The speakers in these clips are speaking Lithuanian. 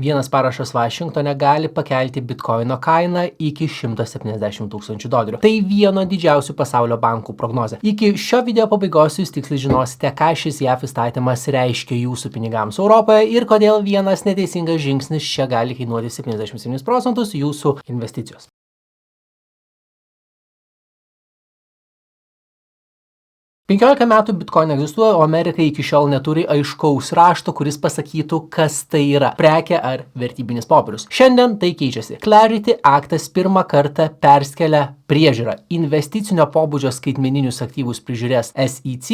vienas parašas Vašingtone gali pakelti bitkoino kainą iki $170,000. Tai vieno didžiausių pasaulio bankų prognozė. Iki šio video pabaigos jūs tiksliai žinosite, ką šis JAV įstatymas reiškia jūsų pinigams Europoje ir kodėl vienas neteisingas žingsnis čia gali kainuoti 77% jūsų investicijos. 15 metų bitcoin egzistuoja, o Amerika iki šiol neturi aiškaus rašto, kuris pasakytų, kas tai yra – prekė ar vertybinis popierius. Šiandien tai keičiasi. Clarity aktas pirmą kartą perskelia priežiūrą. Investicinio pobūdžio skaitmeninius aktyvus prižiūrės SEC,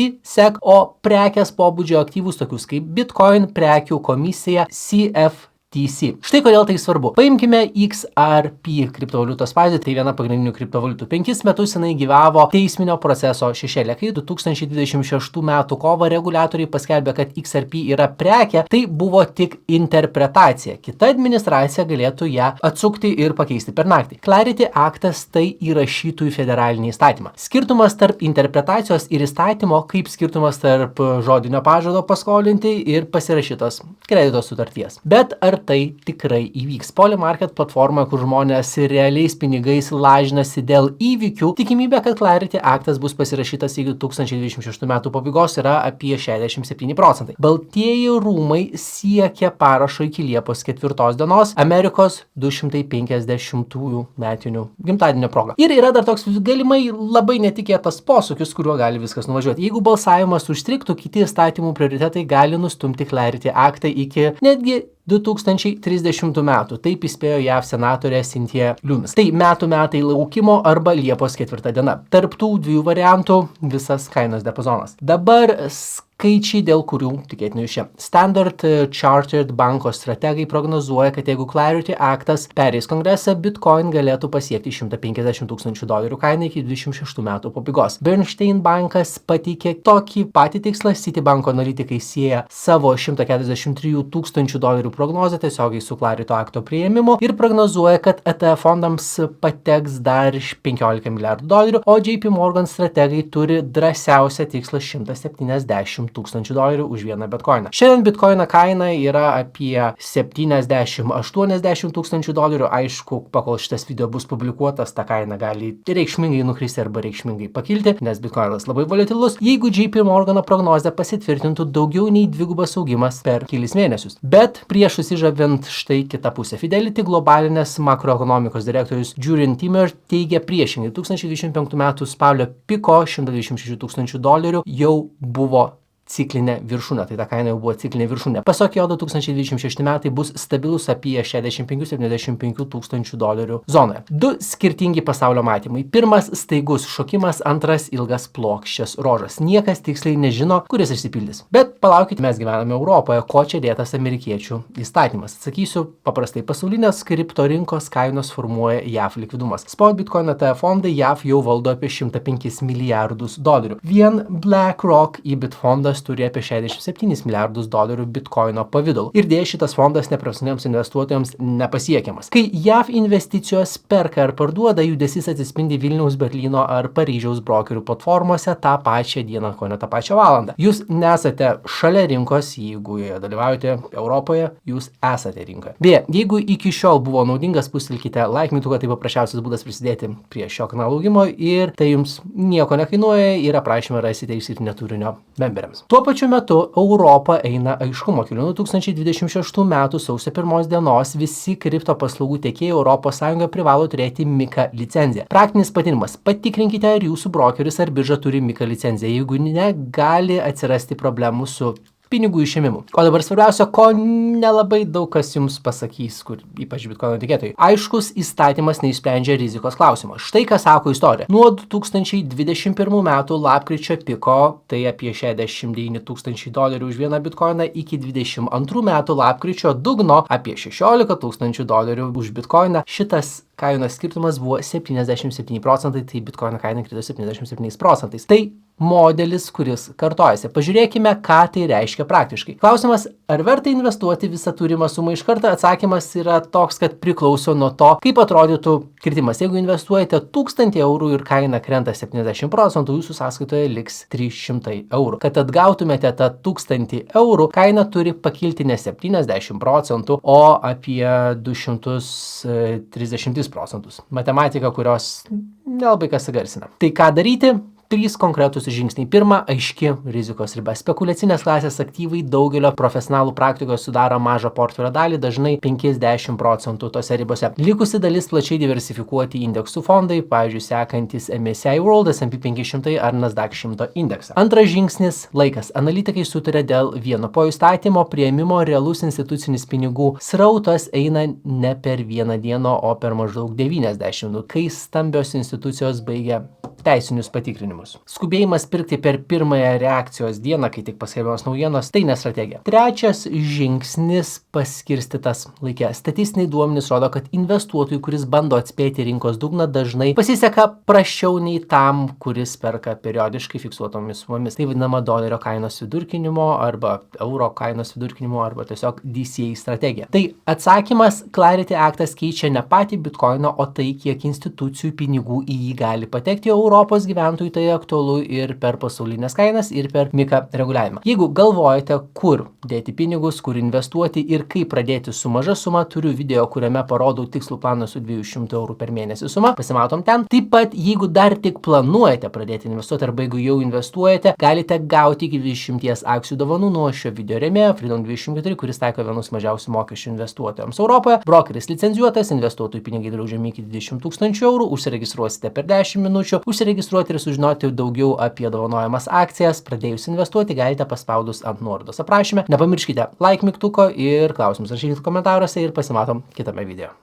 o prekės pobūdžio aktyvus tokius kaip bitcoin prekių komisija CFTC. Štai kodėl tai svarbu. Paimkime XRP kriptovaliutos pavyzdį, tai viena pagrindinių kriptovaliutų. 5 metus jinai gyvavo teisminio proceso šešėlyje. Kai 2026 metų kovą reguliatoriai paskelbė, kad XRP yra prekė, tai buvo tik interpretacija. Kita administracija galėtų ją atsukti ir pakeisti per naktį. Clarity aktas tai įrašytų į federalinį įstatymą. Skirtumas tarp interpretacijos ir įstatymo, kaip skirtumas tarp žodinio pažado paskolinti ir pasirašytos kredito sutarties. Bet ar tai tikrai įvyks? Polymarket platforma, kur žmonės realiais pinigais lažinasi dėl įvykių, tikimybė, kad Clarity aktas bus pasirašytas iki 2026 metų pabaigos yra apie 67%. Baltieji rūmai siekia parašo iki Liepos 4 dienos Amerikos 250-ųjų metinių gimtadienio proga. Ir yra dar toks galimai labai netikėtas posūkis, kuriuo gali viskas nuvažiuoti. Jeigu balsavimas užstrigtų, kiti įstatymų prioritetai gali nustumti Clarity aktą iki netgi 2030 metų. Taip įspėjo JAV senatorė Cynthia Lummis. Tai metai laukimo arba Liepos 4 diena. Tarp tų dviejų variantų visas kainos diapazonas. Dabar skaičiai, dėl kurių tikėtina jūs čia. Standard Chartered banko strategai prognozuoja, kad jeigu Clarity aktas pereis kongresą, Bitcoin galėtų pasiekti $150,000 kainą iki 26 metų pabaigos. Bernstein bankas pateikė tokį patį tikslą, Citibanko analitikai sieja savo $143,000 prognozę tiesiogiai su Clarity akto priėmimu ir prognozuoja, kad ETF fondams pateks dar $15 milijardų, o JP Morgan strategai turi drąsiausią tikslą $170,000 už vieną bitcoiną. Šiandien bitcoino kaina yra apie $70,000–80,000. Aišku, pakol šitas video bus publikuotas, ta kaina gali reikšmingai nukristi arba reikšmingai pakilti, nes bitcoinas labai volatilus. Jeigu JP Morgano prognozė pasitvirtintų, daugiau nei dvigubas augimas per kelis mėnesius. Bet prieš susižavint štai kitą pusę. Fidelity globalinės makroekonomikos direktorius Julian Timmer teigia priešingai. 2025 metų spalio piko $126,000 jau buvo ciklinė viršūnė, tai ta kaina jau buvo ciklinė viršūnė. Pasak jo, 2026 metai bus stabilus apie $65–75,000 zonoje. Du skirtingi pasaulio matymai. Pirmas staigus šokimas, antras ilgas plokščias rožas. Niekas tiksliai nežino, kuris išsipildys. Bet palaukite, mes gyvename Europoje, ko čia dėtas amerikiečių įstatymas. Atsakysiu paprastai, pasaulinės kripto rinkos kainos formuoja JAV likvidumas. Spot Bitcoin ETF fondai JAV jau valdo apie $105 milijardus. Vien BlackRock EBIT fondas turi apie $67 milijardus bitkoino pavidalu. Ir dėja šitas fondas neprofesionaliams investuotojams nepasiekiamas. Kai JAV investicijos perka ar parduoda, judesys atsispindi Vilniaus, Berlyno ar Paryžiaus brokerių platformose tą pačią dieną, ko ne tą pačią valandą. Jūs nesate šalia rinkos, jeigu joje dalyvaujate Europoje, jūs esate rinkoje. Beje, jeigu iki šiol buvo naudingas, pustelkite like mygtuką, tai paprasčiausias būdas prisidėti prie šio kanalo augimo ir tai jums nieko nekainuoja ir aprašymą rasite išskirtinio turinio memberiams. Tuo pačiu metu Europa eina aiškumo keliu. 2026 metų sausio 1 dienos visi kripto paslaugų tiekėjai ES privalo turėti MiCA licenciją. Praktinis patarimas: patikrinkite, ar jūsų brokeris ar birža turi MiCA licenciją. Jeigu ne, gali atsirasti problemų su pinigų išėmimu. O dabar svarbiausia, ko nelabai daug kas jums pasakys, kur ypač bitkoino tikėtojai. Aiškus įstatymas neišsprendžia rizikos klausimo. Štai ką sako istorija. Nuo 2021 metų lapkričio piko, tai apie $69,000 už vieną bitkoiną, iki 2022 metų lapkričio dugno apie $16,000 už bitkoiną. Šitas kainos skirtumas buvo 77%, tai bitkoino kaina krito 77%. Tai modelis, kuris kartojasi. Pažiūrėkime, ką tai reiškia praktiškai. Klausimas, ar verta investuoti visą turimą sumą iš karto? Atsakymas yra toks, kad priklauso nuo to, kaip atrodytų kritimas. Jeigu investuojate 1000 eurų ir kaina krenta 70%, jūsų sąskaitoje liks 300 eurų. Kad atgautumėte tą 1000 eurų, kaina turi pakilti ne 70%, o apie 230%. Matematika, kurios nelabai kas įgarsina. Tai ką daryti? 3 konkretūs žingsniai. Pirma, aiški rizikos riba. Spekuliacinės klasės aktyvai daugelio profesionalų praktikoje sudaro mažą portfelio dalį, dažnai 50% tose ribose. Likusi dalis plačiai diversifikuoti indeksų fondai, pavyzdžiui, sekantis MSCI World, S&P 500 ar Nasdaq 100 indeksą. Antras žingsnis - laikas. Analitikai sutarė dėl vieno. Po įstatymo priėmimo realus institucinis pinigų srautas eina ne per vieną dieną, o per maždaug 90 dienų, kai stambios institucijos baigia teisinius patikrinimus. Skubėjimas pirkti per pirmąją reakcijos dieną, kai tik paskelbiamos naujienos, tai ne strategija. Trečias žingsnis - paskirstytas laike. Statistiniai duomenys rodo, kad investuotojui, kuris bando atspėti rinkos dugną, dažnai pasiseka prasčiau nei tam, kuris perka periodiškai fiksuotomis sumomis. Tai vadinama dolerio kainos vidurkinimo arba euro kainos vidurkinimo arba tiesiog DCA strategija. Tai atsakymas, Clarity Actas keičia ne patį bitkoiną, o tai, kiek institucijų pinigų į jį gali patekti. Europos gyventojų tai aktualu ir per pasaulinės kainas, ir per MiCA reguliavimą. Jeigu galvojate, kur dėti pinigus, kur investuoti ir kaip pradėti su maža suma, turiu video, kuriame parodau tikslų planą su 200 eurų per mėnesį suma. Pasimatom ten. Taip pat, jeigu dar tik planuojate pradėti investuoti arba jeigu jau investuojate, galite gauti iki 20 akcijų dovanų nuo šio video rėmėjo Freedom 24, kuris taiko vienus mažiausių mokesčių investuotojams Europoje. Brokeris licencijuotas, investuotojų pinigai draudžiami iki 20 000 eurų, užsiregistruosite per 10 minučių. Užsiregistruoti ir sužinoti daugiau apie dovanojamas akcijas. Pradėjus investuoti galite paspaudus ant nuorodos aprašyme. Nepamirškite like mygtuko ir klausimus rašykite komentaruose ir pasimatom kitame video.